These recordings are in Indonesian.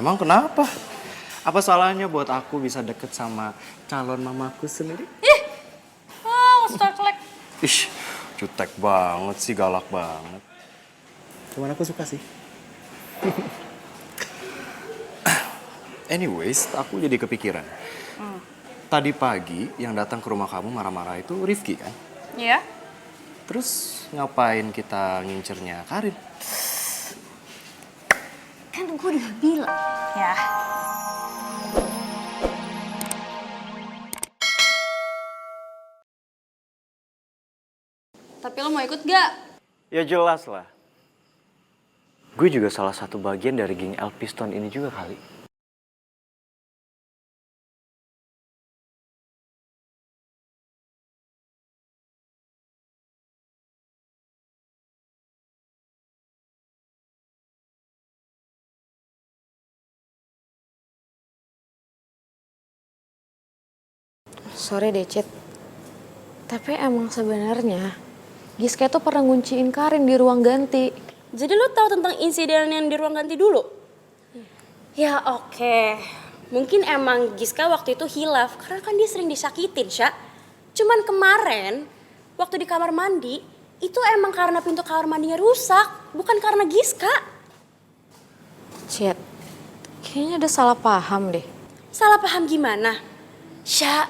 Emang kenapa? Apa salahnya buat aku bisa deket sama calon mamaku sendiri? Ih, start like. Ih, jutek banget sih, galak banget. Cuman aku suka sih. Anyways, aku jadi kepikiran. Tadi pagi yang datang ke rumah kamu marah-marah itu Rifki kan? Iya? Terus ngapain kita ngincernya Karin? Kan gue udah bilang. Ya. Tapi lo mau ikut gak? Ya jelas lah. Gue juga salah satu bagian dari geng Elpiston ini juga kali. Sorry deh, Cid. Tapi emang sebenarnya Giska itu pernah ngunciin Karin di ruang ganti. Jadi lo tahu tentang insiden yang di ruang ganti dulu? Ya oke. Mungkin emang Giska waktu itu hilaf karena kan dia sering disakitin, Sya. Cuman kemarin waktu di kamar mandi itu emang karena pintu kamar mandinya rusak, bukan karena Giska. Cid, kayaknya ada salah paham deh. Salah paham gimana? Sya,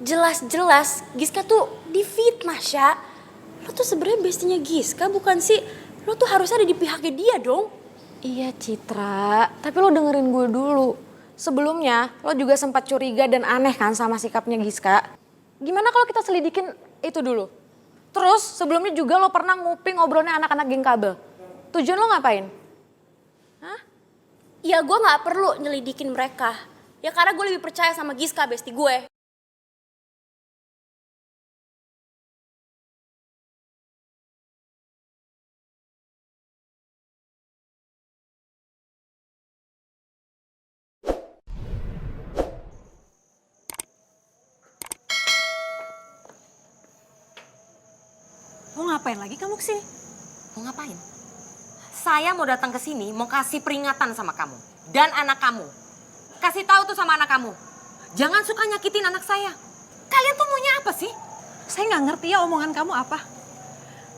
jelas-jelas Giska tuh difitnah, Sya. Lo tuh sebenarnya bestinya Giska bukan sih? Lo tuh harusnya ada di pihaknya dia dong. Iya Citra, tapi lo dengerin gue dulu. Sebelumnya lo juga sempat curiga dan aneh kan sama sikapnya Giska. Gimana kalau kita selidikin itu dulu? Terus sebelumnya juga lo pernah nguping ngobrolnya anak-anak geng kabel. Tujuan lo ngapain? Hah? Ya gue gak perlu nyelidikin mereka. Ya karena gue lebih percaya sama Giska, besti gue. Mau ngapain lagi kamu kesini? Mau ngapain? Saya mau datang ke sini mau kasih peringatan sama kamu dan anak kamu. Kasih tahu tuh sama anak kamu. Jangan suka nyakitin anak saya. Kalian tuh maunya apa sih? Saya nggak ngerti ya omongan kamu apa.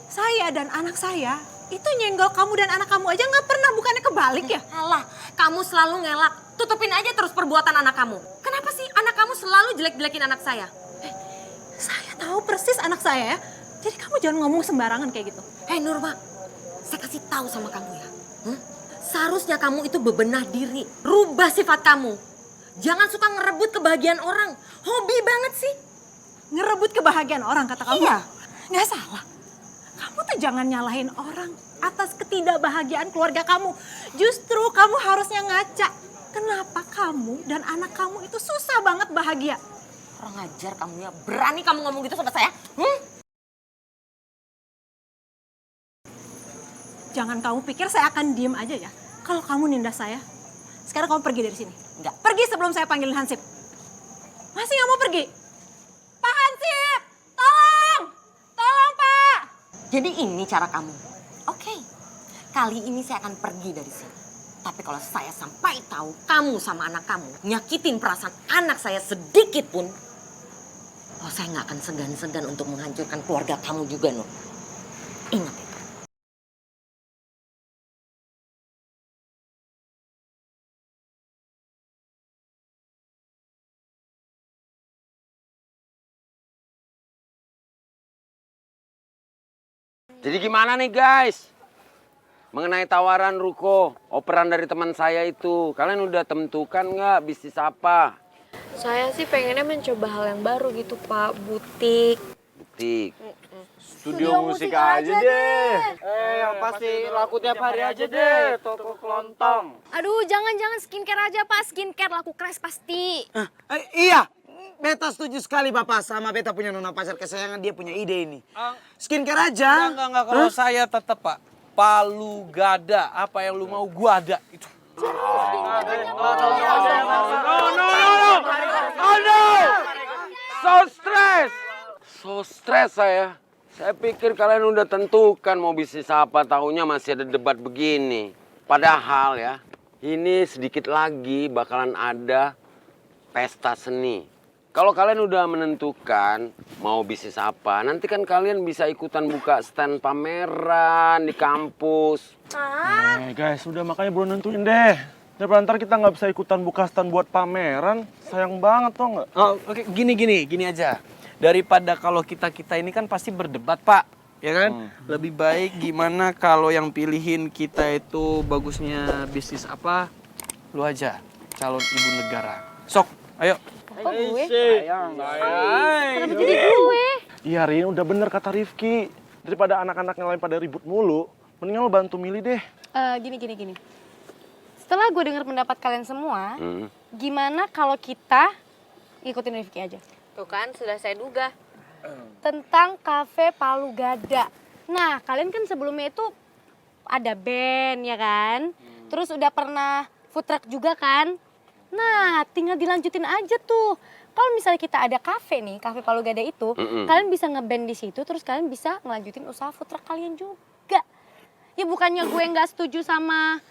Saya dan anak saya itu nyenggol kamu dan anak kamu aja nggak pernah, bukannya kebalik ya? Alah, kamu selalu ngelak. Tutupin aja terus perbuatan anak kamu. Kenapa sih anak kamu selalu jelek-jelekin anak saya? Saya tahu persis anak saya ya. Jadi kamu jangan ngomong sembarangan kayak gitu. Hei Nurma, saya kasih tahu sama kamu ya. Seharusnya kamu itu bebenah diri. Rubah sifat kamu. Jangan suka ngerebut kebahagiaan orang. Hobi banget sih. Ngerebut kebahagiaan orang kata kamu. Iya. Nggak salah. Kamu tuh jangan nyalahin orang atas ketidakbahagiaan keluarga kamu. Justru kamu harusnya ngaca. Kenapa kamu dan anak kamu itu susah banget bahagia? Kurang ajar kamu ya. Berani kamu ngomong gitu sama saya? Jangan kamu pikir saya akan diem aja ya. Kalau kamu nindas saya, sekarang kamu pergi dari sini. Enggak. Pergi sebelum saya panggilin Hansip. Masih nggak mau pergi? Pak Hansip, tolong! Tolong Pak! Jadi ini cara kamu. Oke. Kali ini saya akan pergi dari sini. Tapi kalau saya sampai tahu kamu sama anak kamu nyakitin perasaan anak saya sedikit pun, oh saya nggak akan segan-segan untuk menghancurkan keluarga kamu juga, Nur. Ingat itu. Jadi gimana nih guys? Mengenai tawaran ruko, operan dari teman saya itu. Kalian udah tentukan nggak bisnis apa? Saya sih pengennya mencoba hal yang baru gitu Pak, butik. Butik. Studio musik aja deh. Yang pasti laku tiap hari aja deh, toko kelontong. Aduh, jangan skincare aja Pak. Skincare laku keras pasti. Iya, beta setuju sekali Bapak sama beta punya nona pacar kesayangan, dia punya ide ini. Skincare aja. Enggak. Kalau saya tetap Pak, palu gada. Apa yang lu mau gua ada. Itu. Oh no! So stress saya. Saya pikir kalian udah tentukan mau bisnis apa, tahunya masih ada debat begini. Padahal ya, ini sedikit lagi bakalan ada pesta seni. Kalau kalian udah menentukan mau bisnis apa, nanti kan kalian bisa ikutan buka stand pameran di kampus. Guys, udah makanya bro nentuin deh. Daripada ntar kita nggak bisa ikutan buka stand buat pameran, sayang banget tau nggak? Oh, oke, gini aja. Daripada kalau kita ini kan pasti berdebat, Pak. Ya kan? Lebih baik gimana kalau yang pilihin kita itu bagusnya bisnis apa? Lu aja, calon ibu negara. Sok, ayo. Kok gue? Kenapa jadi gue? Iya Rin, udah bener kata Rifki. Daripada anak-anak yang lain pada ribut mulu, mendingan lo bantu milih deh. Gini. Setelah gue dengar pendapat kalian semua, gimana kalau kita ngikutin Rifki aja? Tuh kan, sudah saya duga. Tentang Cafe Palu Gada. Nah, kalian kan sebelumnya itu ada band, ya kan? Terus udah pernah food truck juga kan? Nah, tinggal dilanjutin aja tuh. Kalau misalnya kita ada kafe nih, Cafe Palu Gada itu, kalian bisa ngeband di situ, terus kalian bisa ngelanjutin usaha food truck kalian juga. Ya bukannya gue nggak setuju sama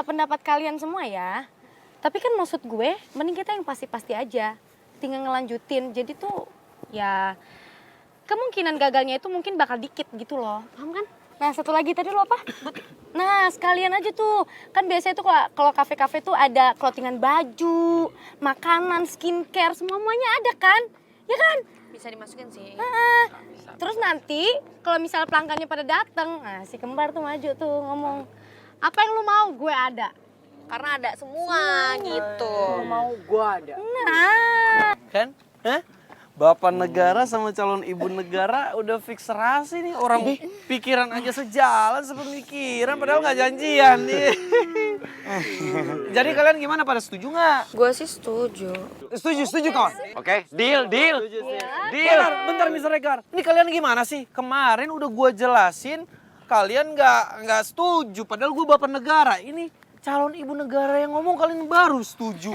pendapat kalian semua ya. Tapi kan maksud gue, mending kita yang pasti-pasti aja. Tinggal ngelanjutin. Jadi tuh ya kemungkinan gagalnya itu mungkin bakal dikit gitu loh. Paham kan? Nah, satu lagi tadi lo apa? Nah, sekalian aja tuh. Kan biasanya tuh kalau kafe-kafe tuh ada clothingan baju, makanan, skincare, semuanya ada kan? Ya kan? Bisa dimasukin sih. Terus nanti kalau misal pelanggannya pada dateng, nah si kembar tuh maju tuh ngomong, apa yang lu mau? Gue ada. Karena ada semua gitu. Mau gua ada. Nah. Kan? Hah? Bapak negara sama calon ibu negara udah fix serasi nih. Orang pikiran aja sejalan sepemikiran padahal nggak janjian nih. Jadi kalian gimana, pada setuju nggak? Gue sih setuju. Setuju kawan. Oke, deal. Bentar Mr. Regar. Ini kalian gimana sih? Kemarin udah gue jelasin kalian nggak setuju padahal gue bapak negara. Ini calon ibu negara yang ngomong kalian baru setuju.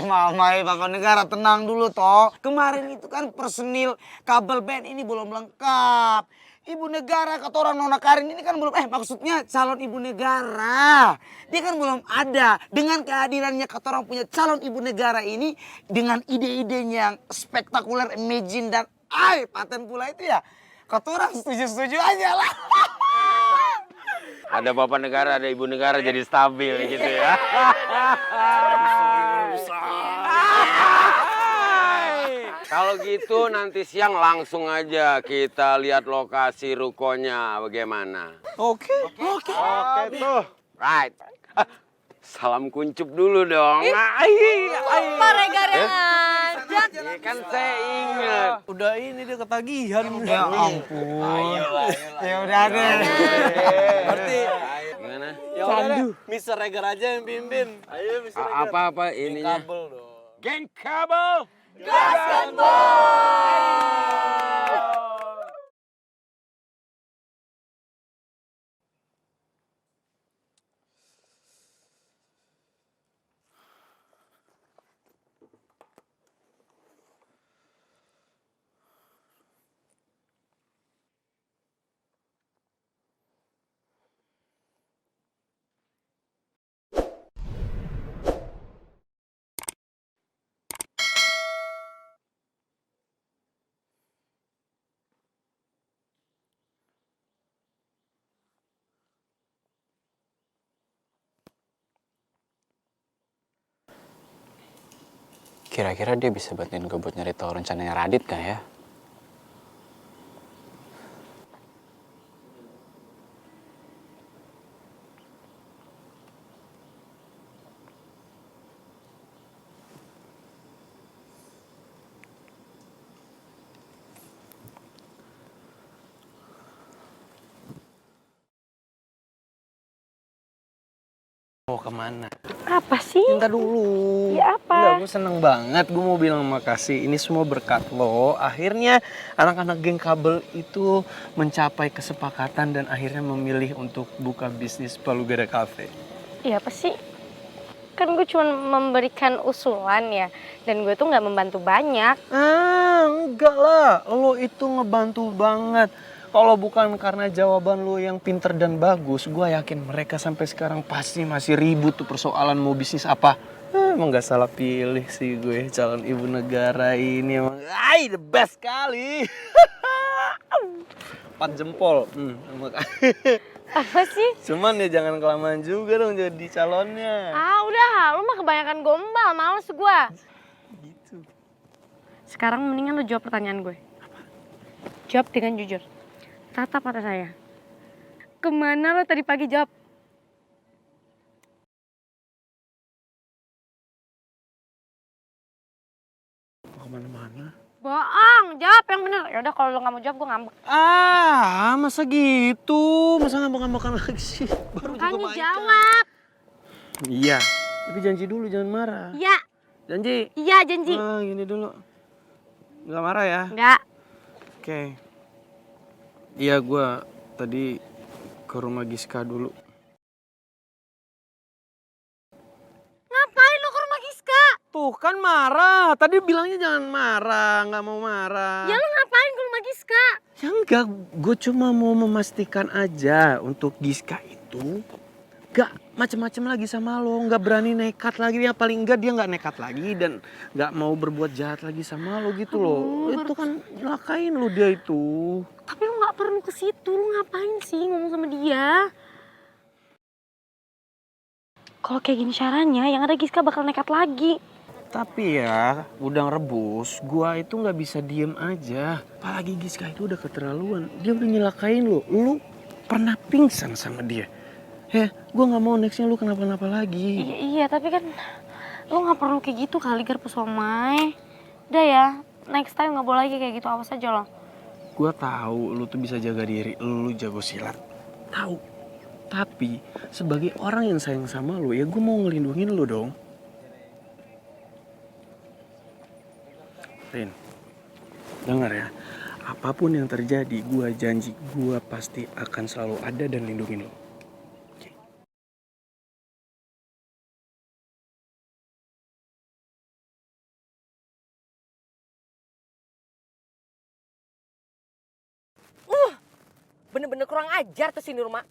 Mama Bapak Negara tenang dulu toh. Kemarin itu kan personil kabel band ini belum lengkap. Ibu negara kata orang Nona Karin ini kan belum, maksudnya calon ibu negara. Dia kan belum ada. Dengan kehadirannya kata orang punya calon ibu negara ini, dengan ide-idenya yang spektakuler, amazing dan paten pula itu ya. Kata orang setuju-setuju aja lah. Ada bapak negara, ada ibu negara jadi stabil gitu ya. Kalau gitu nanti siang langsung aja kita lihat lokasi rukonya bagaimana. Oke. tuh. Right. Salam kuncup dulu dong. Pak Regar yang ngajak. Ya kan saya ingat. Udah ini dia ketagihan. Ya ampun. Ya udah deh. Berarti Gimana? ya udah, Mr. Regar aja yang pimpin. Ayo Mr. Regar. Apa ininya? Kabel dong. Geng kabel. Kira-kira dia bisa bantuin gue buat nyari tahu rencananya Radit gak ya? Mau kemana? Apa sih? Minta dulu. Ya apa? Enggak, gue seneng banget. Gue mau bilang makasih. Ini semua berkat lo. Akhirnya anak-anak geng kabel itu mencapai kesepakatan dan akhirnya memilih untuk buka bisnis Palu Gada Cafe. Iya apa sih? Kan gue cuma memberikan usulan ya. Dan gue tuh gak membantu banyak. Enggak lah. Lo itu ngebantu banget. Kalau bukan karena jawaban lu yang pinter dan bagus, gue yakin mereka sampai sekarang pasti masih ribut tuh persoalan mau bisnis apa. Emang gak salah pilih sih gue calon ibu negara ini emang the best kali. 4 jempol. Apa sih? Cuman ya jangan kelamaan juga dong jadi calonnya. Ah udah, lu mah kebanyakan gombal, males gua. Gitu. Sekarang mendingan lu jawab pertanyaan gue. Jawab dengan jujur. Tatap mata saya. Kemana lo tadi pagi jawab? Mau kemana-mana? Bohong, jawab yang bener. Ya udah kalau lo nggak mau jawab gue ngambek. Masa gitu? Masa ngambek-ngambekan lagi sih? Baru juga Makanya baikan. jawab. Iya, tapi janji dulu jangan marah. Iya, Janji. iya janji. Gini dulu. Nggak marah ya? Enggak. Oke. Iya, gue tadi ke rumah Giska dulu. Ngapain lo ke rumah Giska? Tuh kan marah. Tadi bilangnya jangan marah, nggak mau marah. Ya lo ngapain ke rumah Giska? Ya enggak, gue cuma mau memastikan aja untuk Giska itu gak macem-macem lagi sama lo, gak berani nekat lagi. Yang paling enggak dia gak nekat lagi dan gak mau berbuat jahat lagi sama lo gitu loh. Itu kan nyelakain lo dia itu. Tapi lo nggak perlu ke situ. Lo ngapain sih ngomong sama dia? Kalau kayak gini caranya, yang ada Giska bakal nekat lagi. Tapi ya, udang rebus, gua itu gak bisa diem aja. Apalagi Giska itu udah keterlaluan. Dia udah nyelakain lo. Lo pernah pingsan sama dia. Gue gak mau nextnya lu kenapa-napa lagi. Iya, tapi kan lo nggak perlu kayak gitu kali, Gar Pesomai. Udah ya, next time nggak boleh lagi kayak gitu, awas aja lo. Gue tahu lu tuh bisa jaga diri, lu jago silat. Tahu. Tapi sebagai orang yang sayang sama lu, ya gue mau ngelindungin lu dong. Rin, dengar ya. Apapun yang terjadi, gue janji gue pasti akan selalu ada dan lindungin lu. Bener-bener kurang ajar tuh si Nurma.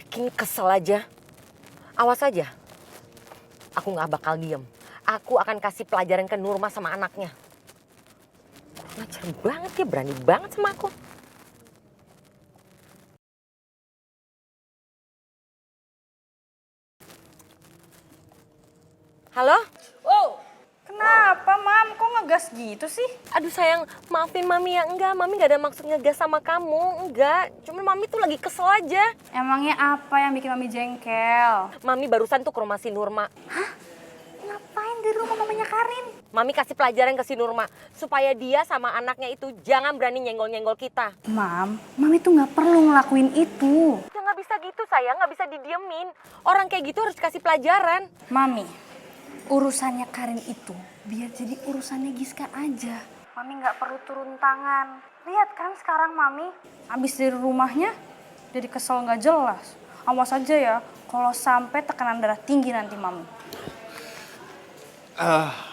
Bikin kesel aja. Awas aja. Aku gak bakal diem. Aku akan kasih pelajaran ke Nurma sama anaknya. Kurang ajar banget ya, berani banget sama aku. Halo? Wow. Kenapa, Mam? Kok ngegas gitu sih? Aduh sayang, maafin Mami ya. Enggak, Mami gak ada maksud ngegas sama kamu. Enggak, cuma Mami tuh lagi kesel aja. Emangnya apa yang bikin Mami jengkel? Mami barusan tuh ke rumah si Nurma. Hah? Ngapain di rumah mamanya Karin? Mami kasih pelajaran ke si Nurma. Supaya dia sama anaknya itu jangan berani nyenggol-nyenggol kita. Mam, Mami tuh nggak perlu ngelakuin itu. Ya nggak bisa gitu sayang, nggak bisa didiemin. Orang kayak gitu harus dikasih pelajaran. Mami, urusannya Karin itu biar jadi urusannya Giska aja. Mami nggak perlu turun tangan. Lihat kan sekarang Mami habis dari rumahnya jadi kesel nggak jelas. Awas aja ya kalau sampai tekanan darah tinggi nanti Mami.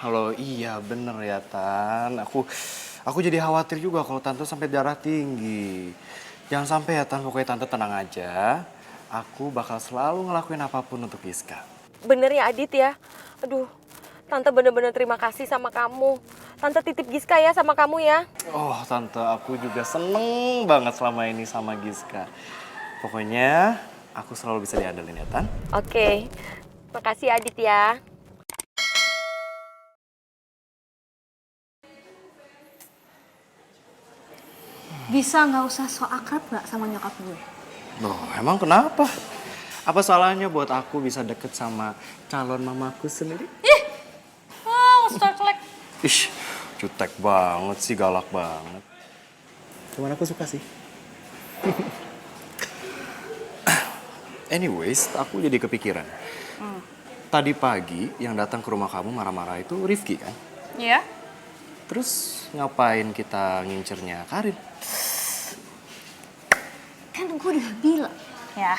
Halo, iya bener ya Tan. Aku jadi khawatir juga kalau Tante sampai darah tinggi. Jangan sampai ya Tan, pokoknya Tante tenang aja. Aku bakal selalu ngelakuin apapun untuk Giska. Bener ya Adit ya? Aduh, Tante bener-bener terima kasih sama kamu. Tante titip Giska ya sama kamu ya. Oh Tante, aku juga seneng banget selama ini sama Giska. Pokoknya aku selalu bisa diandelin ya Tan. Oke, makasih Adit ya. Bisa nggak usah so akrab nggak sama nyokap gue? Loh, emang kenapa? Apa salahnya buat aku bisa deket sama calon mamaku sendiri? Celek. Ih, jutek banget sih, galak banget. Cuman aku suka sih. Anyways, aku jadi kepikiran. Tadi pagi yang datang ke rumah kamu marah-marah itu Rifki kan? Iya. Terus ngapain kita ngincernya Karin? Kan gue udah bilang ya,